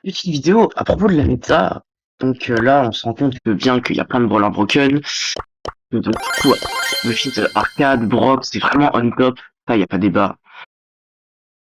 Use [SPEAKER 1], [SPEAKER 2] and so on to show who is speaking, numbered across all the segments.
[SPEAKER 1] Petite vidéo à propos de la méta. Donc là, on se rend compte que bien qu'il y a plein de brawlers broken. Donc du coup, ouais, le feat arcade, Brock, c'est vraiment on top. Ça, y a pas débat.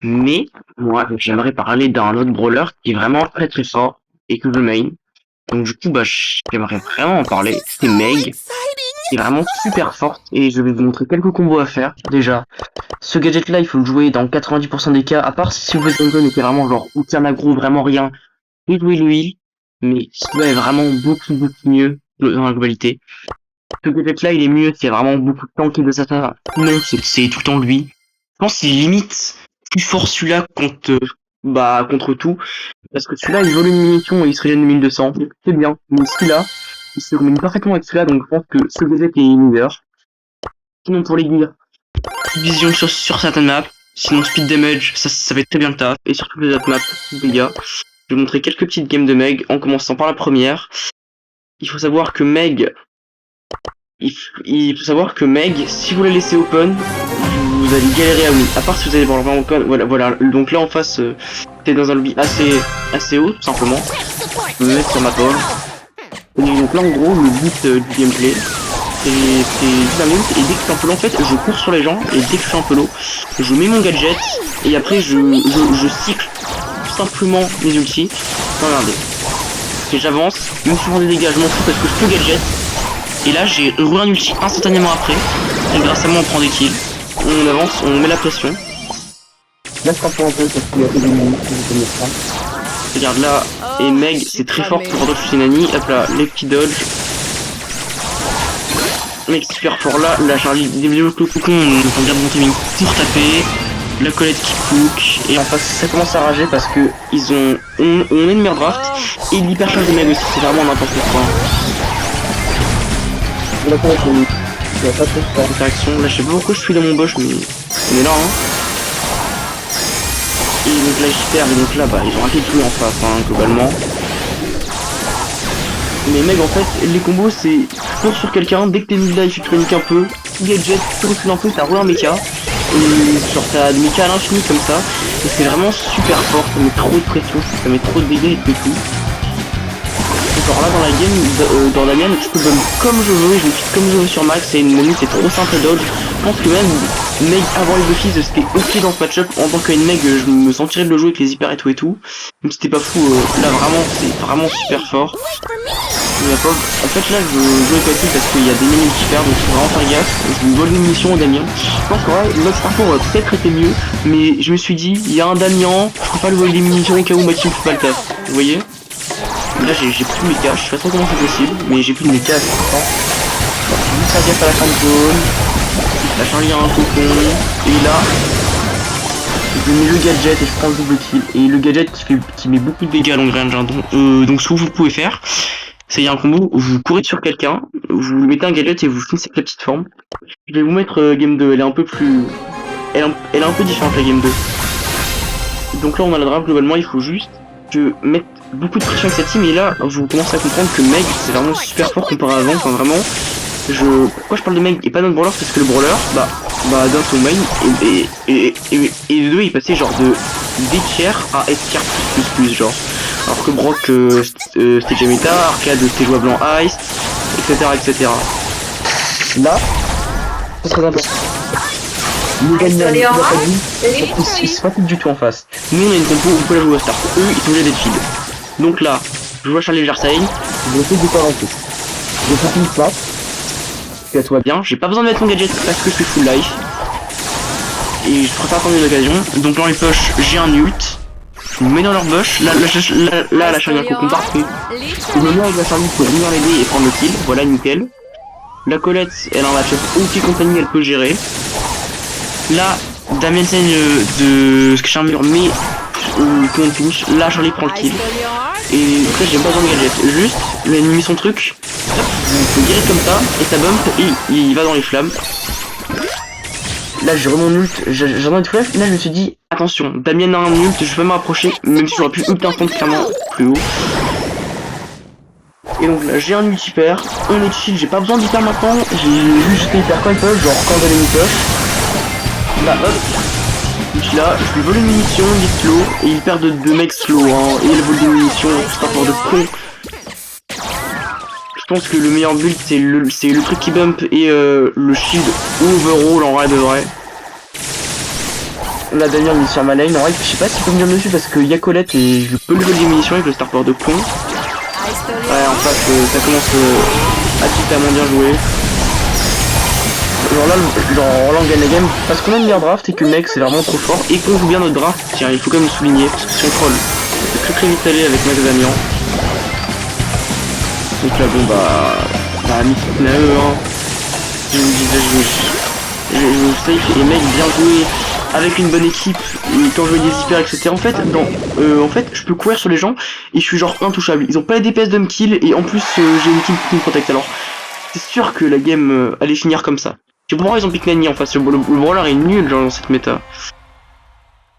[SPEAKER 1] Mais moi, j'aimerais parler d'un autre brawler qui est vraiment très très fort et que je main. Donc du coup, j'aimerais vraiment en parler. C'est Meg, qui est vraiment super forte et je vais vous montrer quelques combos à faire. Déjà, ce gadget-là, il faut le jouer dans 90% des cas, à part si vous êtes zone était vraiment genre aucun aggro, vraiment rien. Oui, oui, oui, mais celui-là est vraiment beaucoup mieux dans la globalité. Ce gadget-là, il est mieux s'il y a vraiment beaucoup de temps qui de ça. Non, c'est tout le temps lui. Je pense qu'il limite plus fort celui-là contre tout. Parce que celui-là, il vole une munition et il se régène de 1200. C'est bien. Mais celui-là, il se combine parfaitement avec celui-là, donc je pense que ce gadget est meilleur. Sinon, pour les gears, vision sur certaines maps. Sinon, speed damage, ça va être très bien le taf. Et surtout les autres maps, dégâts. Je vais vous montrer quelques petites games de Meg, en commençant par la première. Il faut savoir que Meg, il faut savoir que Meg, si vous la laissez open, vous allez galérer à win. À part si vous allez voir le open, voilà. Donc là en face, c'est dans un lobby assez haut, tout simplement. Je vais me mettre sur ma pole. Et donc là en gros, le but du gameplay, c'est dynamique. Et dès que je suis un peu low, en fait, je cours sur les gens. Et dès que je suis un peu low, je mets mon gadget. Et après, je cycle tout simplement mes ultis. Regardez. Et j'avance, même si je prends des dégâts, je m'en fous parce que je peux gadget. Et là j'ai un ulti instantanément après. Et grâce à moi on prend des kills. On avance, on met la pression. Là je comprends un peu parce qu'il y a des minutes que je connais pas. Regarde là, et Meg c'est très fort pour dodge Shinani. Hop là, les petits dodge. Mec super fort là, Charlie développe le cocon, on vient de monter une pour taper. La Colette qui cook, et en face ça commence à rager parce que on est une merde draft et l'hypercharge de Meg aussi, c'est vraiment n'importe quoi. La Colette il y a pas trop de interaction, là je sais pas pourquoi je suis dans mon boss mais on est là hein. Et donc là j'y perds et donc là ils ont raté tout en face hein, globalement. Mais Meg en fait les combos c'est cours sur quelqu'un, dès que t'es mid-life tu te paniques un peu, gadget, tu recules un peu, t'as roulé un mecha. Et genre t'as des mécas à l'infini comme ça, et c'est vraiment super fort, ça met trop de pression, ça met trop de dégâts et tout. Et genre là dans la game, dans la mienne, je peux donner comme je veux, et je me file comme je veux sur max, et une momie c'est trop simple à dodge. Je pense que même Meg avant les offices c'était ok dans ce match-up, en tant qu'une Meg je me sentirais de le jouer avec les hyper et tout. Même si c'était pas fou, là vraiment c'est vraiment super fort. En fait là je joue avec lui parce qu'il y a des minions qui perdent donc il faut vraiment faire gaffe. Je lui vole une mission au Damien. Je pense que notre parcours aurait peut-être été mieux, mais je me suis dit il y a un Damien, je peux pas lui voler des munitions au cas où ma team fait pas le taf. Vous voyez? Là j'ai plus de méca, je sais pas trop comment c'est possible, mais j'ai plus de méca à ce temps. Je vais faire gaffe à la fin de zone. La Charlie a un cocon, et là je mets le gadget et je prends le double kill. Et le gadget qui met beaucoup de dégâts à long range hein. Donc ce que vous pouvez faire, c'est un combo où vous courez sur quelqu'un, vous lui mettez un gadget et vous finissez avec la petite forme. Je vais vous mettre game 2, elle est un peu plus... Elle est un peu différente la game 2. Donc là on a la draft globalement, il faut juste que mettre beaucoup de pression avec cette team et là vous commencez à comprendre que Meg c'est vraiment super fort comparé à avant, enfin vraiment... Pourquoi je parle de Meg et pas d'un brawler? Parce que le brawler, d'un son main et les deux il passait genre de D tiers à S tiers plus genre. Alors que Brock c'était Jameta, Arcade c'était jouable en Ice, etc. Là, c'est très important. Nous gagnons c'est pas tout du tout en face. Nous on a une compo où on peut la jouer au start. Eux ils sont obligés d'être feed. Donc là, je vois Charlie Gersain, je vais essayer de faire en plus. Je fais une place. Que tout va bien, j'ai pas besoin de mettre mon gadget parce que je suis full life. Et je préfère attendre une occasion. Donc là les push, j'ai un ult. Je me mets dans leur bush, là la Charlie a un cocon parfait. Je me mets avec la Charlie pour venir l'aider et prendre le kill, voilà nickel. La Colette, elle a un match-up ok compagnie, elle peut gérer. Là, Damien essaye de se mur mais qu'on touche, là Charlie prend le kill. Et après j'ai pas besoin de gadget, juste l'ennemi son truc, hop, vous direct comme ça, et ça bump, et il va dans les flammes. Là j'ai vraiment ult, j'en ai une flash, là je me suis dit, attention, Damien a un ult, je vais pas m'approcher, même si j'aurais pu ult instant clairement plus haut. Et donc là j'ai un ult hyper, on est chill, j'ai pas besoin d'hyper maintenant, j'ai juste hyper quand ils peuvent, genre quand l'ennemi push. Là hop, là je lui vole une munition, il est slow, et il perd de 2 mecs slow, hein, et il vole des munitions. l'émission, starport de con. Je pense que le meilleur build c'est le truc qui bump et le shield overall en vrai de vrai. Là Damien il est sur ma lane, en vrai je sais pas s'il peut me dire dessus parce qu'il y a Colette et je peux lever des munitions avec le starport de con. Ouais en face ça commence à totalement bien jouer. Genre là, Roland gagne la game parce qu'on a une meilleure draft et que le mec c'est vraiment trop fort et qu'on joue bien notre draft. Tiens, il faut quand même le souligner parce que si on troll, c'est très vite aller avec Max Damian. Donc là, bon bah mythique na eux, hein. Je safe et mec bien joué avec une bonne équipe et quand je veux des hyper etc. En fait, je peux courir sur les gens et je suis genre intouchable. Ils ont pas les DPS de me kill et en plus j'ai une team qui me protecte. Alors c'est sûr que la game allait finir comme ça. Je sais pas pourquoi ils ont pick Nani en face, le brawler est nul genre dans cette méta.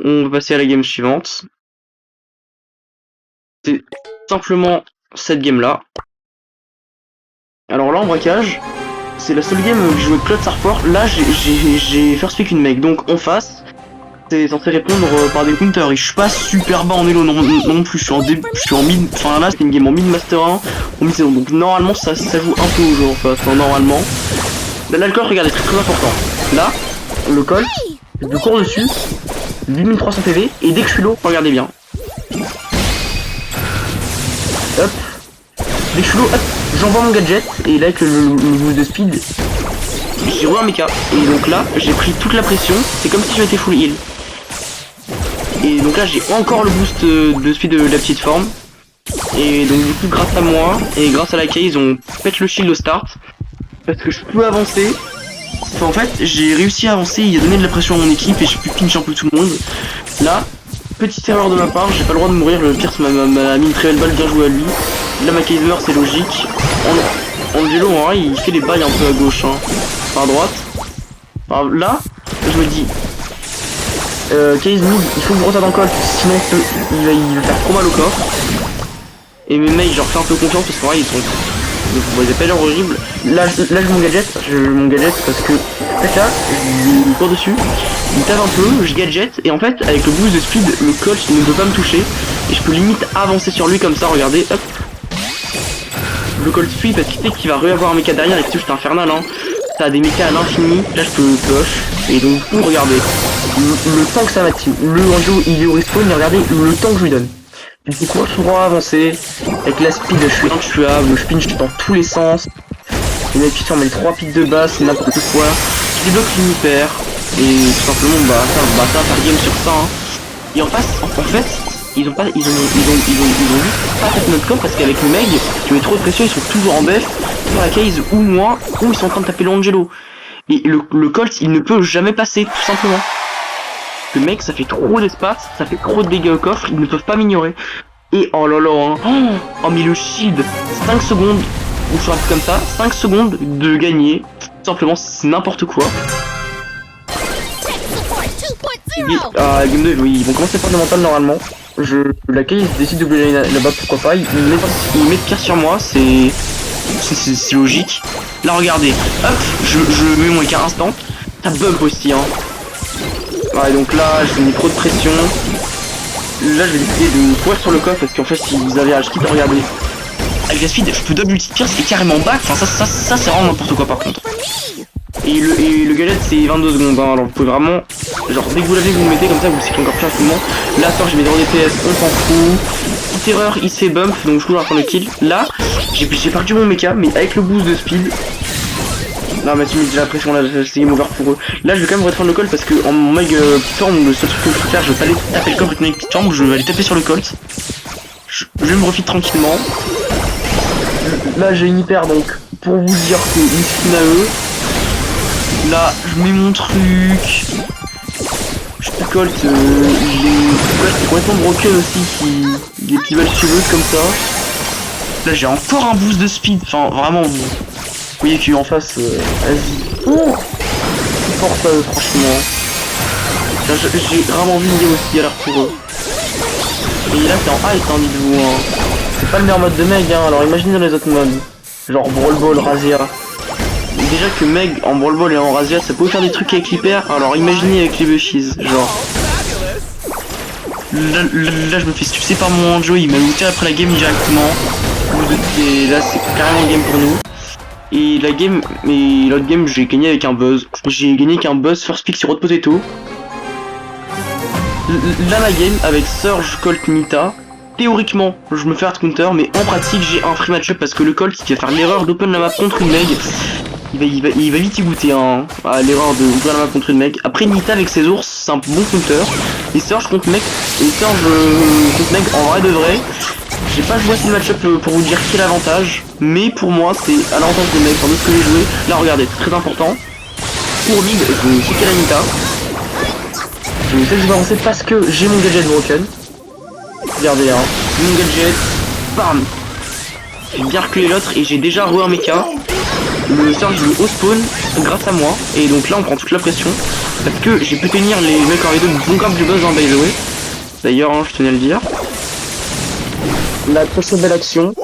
[SPEAKER 1] On va passer à la game suivante. C'est simplement cette game là. Alors là en braquage, c'est la seule game où j'ai joué Claude Sarfort. Là j'ai first pick une mec, donc en face, c'est censé répondre par des counters. Et je suis pas super bas en elo non plus, je suis en mid, enfin là c'est une game en mid master 1, en mid saison. Donc normalement ça joue un peu au jeu en face, enfin, normalement. L'alcool, regardez, très important. Là, le Colt, je cours dessus, 8300 PV, et dès que je suis low, regardez bien. Hop. Dès que je suis low, hop, j'envoie mon gadget, et là avec le boost de speed, j'ai roulé un mecha. Et donc là, j'ai pris toute la pression, c'est comme si j'étais full heal. Et donc là, j'ai encore le boost de speed de la petite forme. Et donc du coup, grâce à moi, et grâce à la case, on pète le shield au start. Parce que je peux avancer. Enfin, en fait, j'ai réussi à avancer, il a donné de la pression à mon équipe et je peux pinch un peu tout le monde. Là, petite erreur de ma part, j'ai pas le droit de mourir, le pire m'a mis une très belle balle, bien joué à lui. Là, ma case meurt, c'est logique. En vélo, en vrai, il fait des bails un peu à gauche, hein. Enfin, à droite. Enfin, là, je me dis, case mid, il faut que je retarde encore, sinon il va faire trop mal au corps. Et mes mecs, je leur fais un peu confiance parce qu'en vrai, ils sont... Vous avez pas l'air horrible. Là je mon gadget parce que en fait là, je cours dessus, il tape un peu, je gadget et en fait avec le boost de speed, le coach il ne peut pas me toucher et je peux limite avancer sur lui comme ça, regardez, hop. Le colt fuit parce qu'il sait qu'il va re-avoir un mecha derrière et que c'est infernal hein. T'as des mechas à l'infini, là je peux push et donc vous regardez le temps que ça m'attire, le Anjo il est au respawn et regardez le temps que je lui donne. Du coup, je suis droit avancé, avec la speed, je suis intuable, je pinch dans tous les sens. Les mecs qui met 3 pics de base, c'est n'importe quoi. Je débloque l'unipère, et tout simplement, ça faire game sur ça. Hein. Et en face, en fait, ils ont juste pas fait notre com parce qu'avec le Meg, qui met trop de pression, ils sont toujours en buff, sur la case ou moi, ou ils sont en train de taper l'Angelo. Et le Colt, il ne peut jamais passer, tout simplement. Le mec, ça fait trop d'espace, ça fait trop de dégâts au coffre, ils ne peuvent pas m'ignorer. Et oh là là, hein. Oh mais le shield, 5 secondes, ou je comme ça, 5 secondes de gagner. Tout simplement, c'est n'importe quoi. Game 2, oui, ils vont commencer par le mental normalement. La case décide de blairer là-bas, pourquoi pas. Il met de pierre sur moi, c'est logique. Là, regardez, hop, je mets mon écart instant. Ça bump aussi, hein. Ouais, donc là, j'ai mis trop de pression. Là, je vais décider de courir sur le coffre parce qu'en fait, si vous avez un skip, regardez. Avec la speed, je peux double ulti pierce et carrément back. Enfin, ça c'est vraiment n'importe quoi par contre. Et le galette, c'est 22 secondes. Hein. Alors, vous pouvez vraiment, genre, dès que vous l'avez, vous le mettez comme ça, vous le cyclez encore plus rapidement. Là, attends, j'ai mes 0 DPS, on s'en fout. Petite erreur, il se fait bump, donc je cours à prendre le kill. Là, j'ai perdu mon mecha, mais avec le boost de speed. Non mais tu mets déjà la pression là, c'est game over pour eux. Là je vais quand même reprendre le Colt parce que en mode petite forme, le seul truc que je peux faire, je vais pas aller taper le corps avec une petite forme, je vais aller taper sur le Colt. Je vais me refit tranquillement. Là j'ai une hyper donc pour vous dire que une skin à eux. Là je mets mon truc. Je fais Colt, c'est complètement broken aussi, des petits balles cheveux comme ça. Là j'ai encore un boost de speed, enfin vraiment vous voyez qu'en face, vas-y. Oh, c'est fort ça, franchement. J'ai vraiment envie de dire aussi à l'air pour eux. Et là c'est en high, hein, dites-vous. Hein. C'est pas le meilleur mode de Meg, hein, alors imaginez dans les autres modes. Genre Brawl Ball, Razia. Déjà que Meg en Brawl Ball et en Razia, ça peut faire des trucs avec l'hyper, alors imaginez avec les Bushies, genre. Là, je me fais sucer par mon Hanjo, il m'a looté après la game directement. Et là c'est carrément game pour nous. Et la game, mais l'autre game j'ai gagné avec un buzz. J'ai gagné avec un buzz first pick sur Hot Potato. Là la game avec Surge, Colt, Nita. Théoriquement je me fais hard counter, mais en pratique j'ai un free match-up parce que le Colt qui va faire l'erreur d'open la map contre une Meg. Il va vite y goûter hein, à l'erreur de ouvrir la map contre une Meg. Après Nita avec ses ours, c'est un bon counter. Et Surge contre Meg, contre Meg en vrai de vrai. J'ai pas joué ce match-up pour vous dire qui est l'avantage, mais pour moi c'est à l'avantage des mecs, de ce que j'ai joué. Là regardez, c'est très important. Pour mid, je vais checker la Nita. Je sais que je vais avancer parce que j'ai mon gadget broken. Regardez hein, mon gadget, bam. J'ai bien reculé l'autre et j'ai déjà un mecha. Le Surge est au spawn grâce à moi. Et donc là on prend toute la pression. Parce que j'ai pu tenir les mecs en V2 bon comme du buzz hein, by the way. D'ailleurs hein, je tenais à le dire. La très belle action,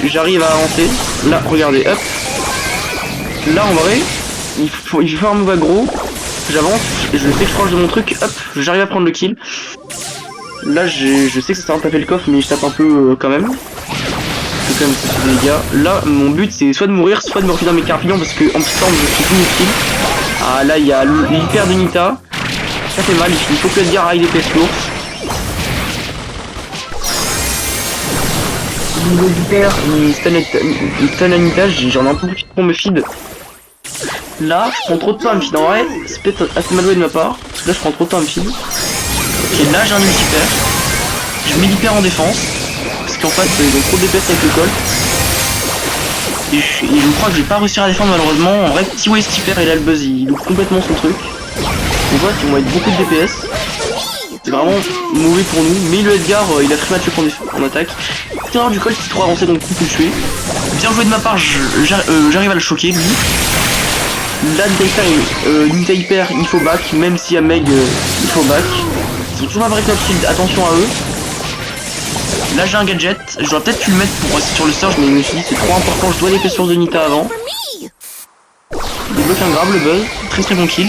[SPEAKER 1] j'arrive à avancer, là regardez, hop, là en vrai, il faut faire un move aggro, j'avance, je sais que je proche de mon truc, hop, j'arrive à prendre le kill, là je sais que ça sert à taper le coffre mais je tape un peu quand même, c'est quand même des dégâts, là mon but c'est soit de mourir, soit de me refiler dans mes carpillons parce que en pistant je suis inutile, ah là il y a l'hyper de Nita, ça fait mal, il faut que Edgar aille des pièces lourdes. Niveau d'hyper, il stun Anita, j'en ai un peu plus pour me feed. Là, je prends trop de temps à me feed. En vrai, c'est peut-être assez mal joué de ma part. Parce que là, je prends trop de temps à me feed. Et là, j'ai un multi-hyper. Je mets l'hyper en défense. Parce qu'en fait, ils ont trop de DPS avec le Colt. Et je crois que j'ai pas réussi à défendre malheureusement. En vrai, petit waste hyper et là, le buzz, il loupe complètement son truc. On voit qu'ils vont être beaucoup de DPS. C'est vraiment mauvais pour nous, mais le Edgar il a très match en attaque. Terreur du Colt qui est trop avancé donc coup peut le tuer. Bien joué de ma part, j'arrive à le choquer lui. Là Nita Hyper il faut back, même si à Meg il faut back. Ils ont toujours un break up shield, attention à eux. Là j'ai un gadget, j'aurais peut-être pu le mettre pour rester sur le Surge mais je me suis dit c'est trop important, je dois les sur de Nita avant. Il débloque un grave le buzz, très bon kill.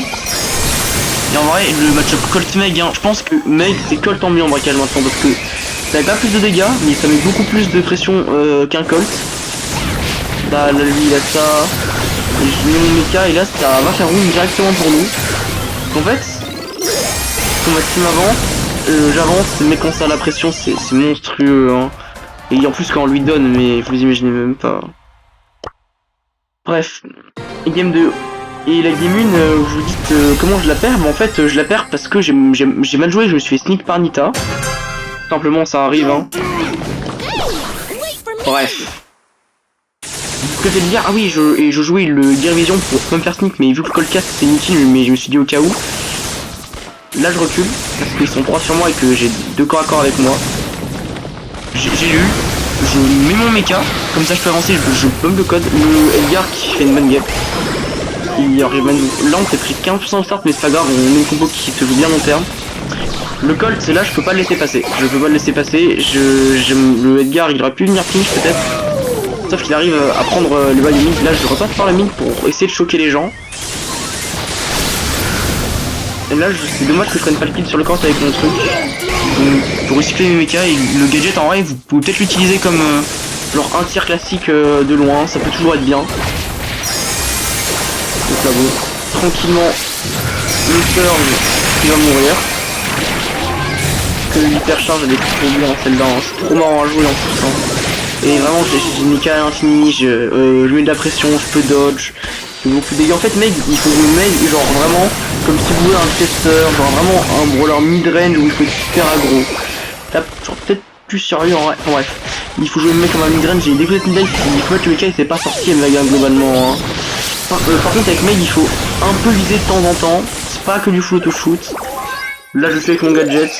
[SPEAKER 1] Et en vrai, le match-up Colt-Meg, hein, je pense que Meg c'est Colt en mieux en braquage maintenant parce que ça met pas plus de dégâts, mais ça met beaucoup plus de pression qu'un Colt. Là, lui il a ça, et je mets mon mecha et là ça va faire room directement pour nous. En fait, quand ma team avance, j'avance, mais quand ça a la pression c'est monstrueux. Hein. Et en plus quand on lui donne, mais vous imaginez même pas. Bref, game 2. Et la game 1, vous dites comment je la perds, mais en fait je la perds parce que j'ai mal joué, je me suis fait sneak par Nita. Simplement ça arrive hein. Bref. Ce que je vais dire, ah oui je jouais le Gear Vision pour me faire sneak, mais vu que le Coldcast c'est inutile, mais je me suis dit au cas où. Là je recule, parce qu'ils sont 3 sur moi et que j'ai 2 corps à corps avec moi. J'ai lu, je mets mon mecha, comme ça je peux avancer, je bump le code, le Edgar qui fait une bonne game. Il arrive même... Là on s'est pris 15% de start mais c'est pas grave, on a une combo qui se joue bien long terme. Le Colt c'est là je peux pas le laisser passer, le Edgar il aurait pu venir pinch peut-être. Sauf qu'il arrive à prendre le bas du mid, là je repasse par la mid pour essayer de choquer les gens. Et là c'est dommage que je prenne pas le kill sur le Colt avec mon truc. Donc, pour recycler mes mechas et le gadget en vrai vous pouvez peut-être l'utiliser comme genre un tir classique de loin, ça peut toujours être bien. Donc là bon, tranquillement, le Surge qui va mourir. Que l'hypercharge elle est trop bien celle-là, hein. C'est trop marrant à jouer en plus. Hein. Et vraiment j'ai une à l'infini, je mets de la pression, je peux dodge, je fais beaucoup de dégâts. En fait Meg, il faut jouer Meg genre vraiment comme si vous voulez un tester, genre vraiment un brawler mid-range où il faut être super aggro. Là, genre peut-être plus sérieux en vrai, enfin, bref. Il faut jouer le mec comme un mid-range, j'ai découvert une dive, il faut que le mec il s'est pas sorti Meg hein, globalement. Hein. Par contre avec Meg il faut un peu viser de temps en temps, c'est pas que du full auto-shoot. Là je fais avec mon gadget.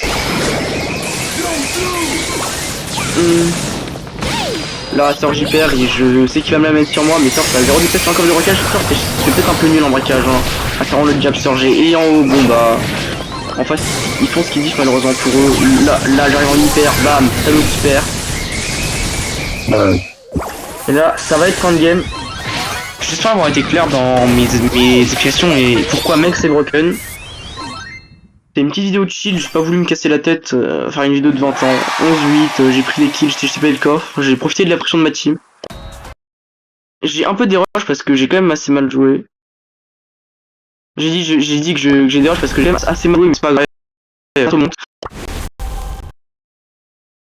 [SPEAKER 1] Là Surge hyper et je sais qu'il va me la mettre sur moi mais Surge ça a 0 DPS sur un coffre de braquage, Surge c'est peut-être un peu nul en braquage hein. Attends le jab Surge et en haut bon bah en face ils font ce qu'ils disent malheureusement pour eux. Là j'arrive en hyper, bam, ça nous hyper. Et là ça va être fin de game. J'espère avoir été clair dans mes explications et pourquoi mec c'est broken. C'est une petite vidéo de chill, j'ai pas voulu me casser la tête, faire une vidéo de 20 ans. 11-8, j'ai pris des kills, j'ai pas le coffre, j'ai profité de la pression de ma team. J'ai un peu des rushs parce que j'ai quand même assez mal joué. J'ai dit que j'ai des rushs parce que j'ai assez mal joué, mais c'est pas grave, tout le monde.